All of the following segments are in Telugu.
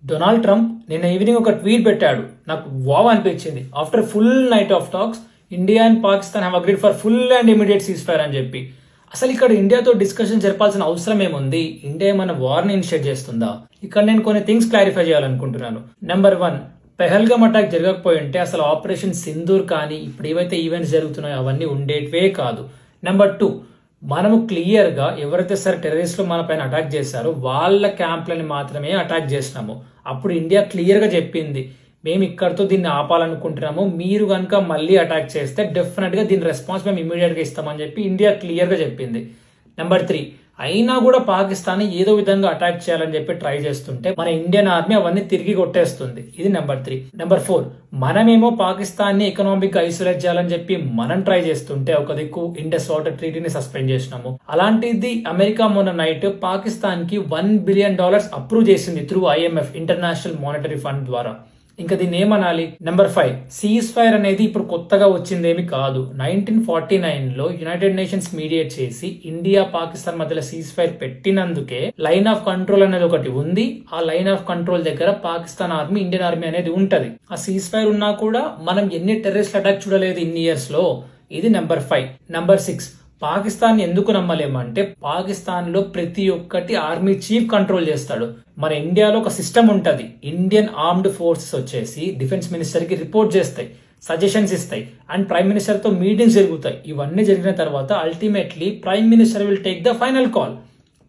డొనాల్డ్ ట్రంప్ నిన్న ఈవినింగ్ ఒక ట్వీట్ పెట్టాడు. నాకు వావ్ అనిపించింది. After full knight of talks, India and Pakistan have agreed for full and immediate cease fire అని చెప్పి. అసలు ఇక్కడ ఇండియాతో డిస్కషన్ జరపాల్సిన అవసరం ఏముంది? ఇండియా ఏమైనా వార్ని ఇనిషియేట్ చేస్తుందా? ఇక్కడ నేను కొన్ని థింగ్స్ క్లారిఫై చేయాలనుకుంటున్నాను. నెంబర్ 1, పెహల్గామ్ అటాక్ జరగకపోయి ఉంటే అసలు ఆపరేషన్ సింధూర్ కానీ ఇప్పుడు ఏవైతే ఈవెంట్స్ జరుగుతున్నాయో అవన్నీ ఉండేటివే కాదు. నెంబర్ 2, మనము క్లియర్ గా ఎవరైతే సరే టెర్రరిస్టులు మన పైన అటాక్ చేశారో వాళ్ళ క్యాంప్లని మాత్రమే అటాక్ చేసినాము. అప్పుడు ఇండియా క్లియర్ గా చెప్పింది, మేము ఇక్కడతో దీన్ని ఆపాలనుకుంటున్నాము, మీరు కనుక మళ్ళీ అటాక్ చేస్తే డెఫినెట్ గా దీని రెస్పాన్స్ మేము ఇమీడియట్ గా ఇస్తామని చెప్పి ఇండియా క్లియర్ గా చెప్పింది. నెంబర్ 3, అయినా కూడా పాకిస్తాన్ ఏదో విధంగా అటాక్ చేయాలని చెప్పి ట్రై చేస్తుంటే మన ఇండియన్ ఆర్మీ అవన్నీ తిరిగి కొట్టేస్తుంది. ఇది నెంబర్ 3. నెంబర్ 4, మనమేమో పాకిస్తాన్ ని ఎకనామిక్ గా ఐసోలేట్ చేయాలని చెప్పి మనం ట్రై చేస్తుంటే ఒక దిక్కు ఇండస్ వాటర్ ట్రీటీని సస్పెండ్ చేసినాము. అలాంటిది అమెరికా మొన్న నైట్ పాకిస్తాన్ కి $1 బిలియన్ అప్రూవ్ చేసింది through IMF, international monetary fund ద్వారా. ఇంకా దీన్ని ఏమనాలి? నెంబర్ 5, సీజ్ ఫైర్ అనేది ఇప్పుడు కొత్తగా వచ్చిందేమి కాదు. 1949లో యునైటెడ్ నేషన్స్ మీడియేట్ చేసి ఇండియా పాకిస్తాన్ మధ్యలో సీజ్ ఫైర్ పెట్టినందుకే లైన్ ఆఫ్ కంట్రోల్ అనేది ఒకటి ఉంది. ఆ లైన్ ఆఫ్ కంట్రోల్ దగ్గర పాకిస్తాన్ ఆర్మీ, ఇండియన్ ఆర్మీ అనేది ఉంటది. ఆ సీజ్ ఫైర్ ఉన్నా కూడా మనం ఎన్ని టెర్రరిస్ట్ అటాక్ చూడలేదు ఇన్ని ఇయర్స్ లో. ఇది నెంబర్ 5. నెంబర్ 6, పాకిస్తాన్ ఎందుకు నమ్మలేమంటే పాకిస్తాన్ లో ప్రతి ఒక్కటి ఆర్మీ చీఫ్ కంట్రోల్ చేస్తాడు. మన ఇండియాలో ఒక సిస్టమ్ ఉంటది. ఇండియన్ ఆర్మ్డ్ ఫోర్సెస్ వచ్చేసి డిఫెన్స్ మినిస్టర్ కి రిపోర్ట్ చేస్తాయి, సజెషన్స్ ఇస్తాయి అండ్ ప్రైమ్ మినిస్టర్ తో మీటింగ్స్ జరుగుతాయి. ఇవన్నీ జరిగిన తర్వాత ultimately prime minister will take the final call.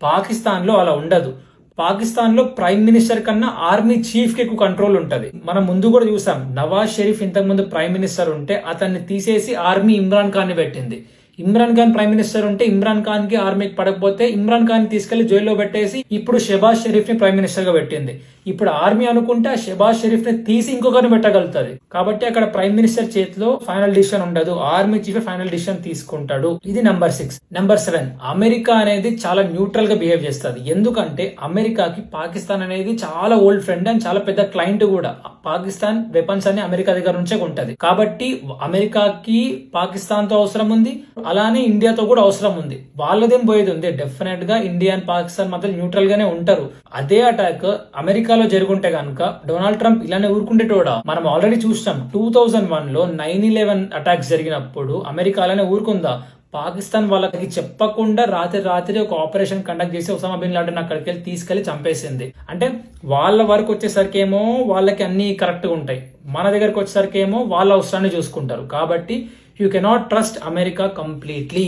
Pakistan లో అలా ఉండదు. పాకిస్తాన్ లో ప్రైమ్ మినిస్టర్ కన్నా ఆర్మీ చీఫ్ కి ఎక్కువ కంట్రోల్ ఉంటది. మనం ముందు కూడా చూసాం, నవాజ్ షరీఫ్ ఇంతకు ముందు ప్రైమ్ మినిస్టర్ ఉంటే అతన్ని తీసేసి ఆర్మీ ఇమ్రాన్ ఖాన్ ని పెట్టింది. ఇమ్రాన్ ఖాన్ ప్రైమ్ మినిస్టర్ ఉంటే ఇమ్రాన్ ఖాన్ కి ఆర్మీకి పడకపోతే ఇమ్రాన్ ఖాన్ తీసుకెళ్లి జైల్లో పెట్టేసి ఇప్పుడు షెబాజ్ షరీఫ్ ని ప్రైమ్ మినిస్టర్ గా పెట్టింది. ఇప్పుడు ఆర్మీ అనుకుంటే ఆ షెబాజ్ షరీఫ్ ని తీసి ఇంకొకరిని పెట్టగలుగుతుంది. కాబట్టి అక్కడ ప్రైమ్ మినిస్టర్ చేతిలో ఫైనల్ డిసిషన్ ఉండదు, ఆర్మీ చీఫ్ ఫైనల్ డిసిషన్ తీసుకుంటాడు. ఇది నెంబర్ 6. నెంబర్ 7, అమెరికా అనేది చాలా న్యూట్రల్ గా బిహేవ్ చేస్తుంది. ఎందుకంటే అమెరికాకి పాకిస్తాన్ అనేది చాలా ఓల్డ్ ఫ్రెండ్ అండ్ చాలా పెద్ద క్లయింట్ కూడా. పాకిస్తాన్ వెపన్స్ అన్ని అమెరికా దగ్గర నుంచే కొంటది. కాబట్టి అమెరికాకి పాకిస్తాన్ తో అవసరం ఉంది, అలానే ఇండియాతో కూడా అవసరం ఉంది. వాళ్ళదేం పోయేది ఉంది. డెఫినెట్ గా ఇండియా అండ్ పాకిస్తాన్ మధ్య న్యూట్రల్ గానే ఉంటారు. అదే అటాక్ అమెరికాలో జరుగుంటే కనుక డొనాల్డ్ ట్రంప్ ఇలానే ఊరుకుంటేటోడా? మనం ఆల్రెడీ చూసాం 2001లో 9/11 అటాక్స్ జరిగినప్పుడు అమెరికా అలానే ఊరుకుందా? పాకిస్తాన్ వాళ్ళకి చెప్పకుండా రాత్రి ఒక ఆపరేషన్ కండక్ట్ చేసి ఒసామా బిన్ లాడెన్ అక్కడికి వెళ్ళి తీసుకెళ్లి చంపేసింది. అంటే వాళ్ళ వరకు వచ్చేసరికి ఏమో వాళ్ళకి అన్ని కరెక్ట్ గా ఉంటాయి, మన దగ్గరకు వచ్చేసరికి ఏమో వాళ్ళ అవసరాన్ని చూసుకుంటారు. కాబట్టి you cannot trust America completely.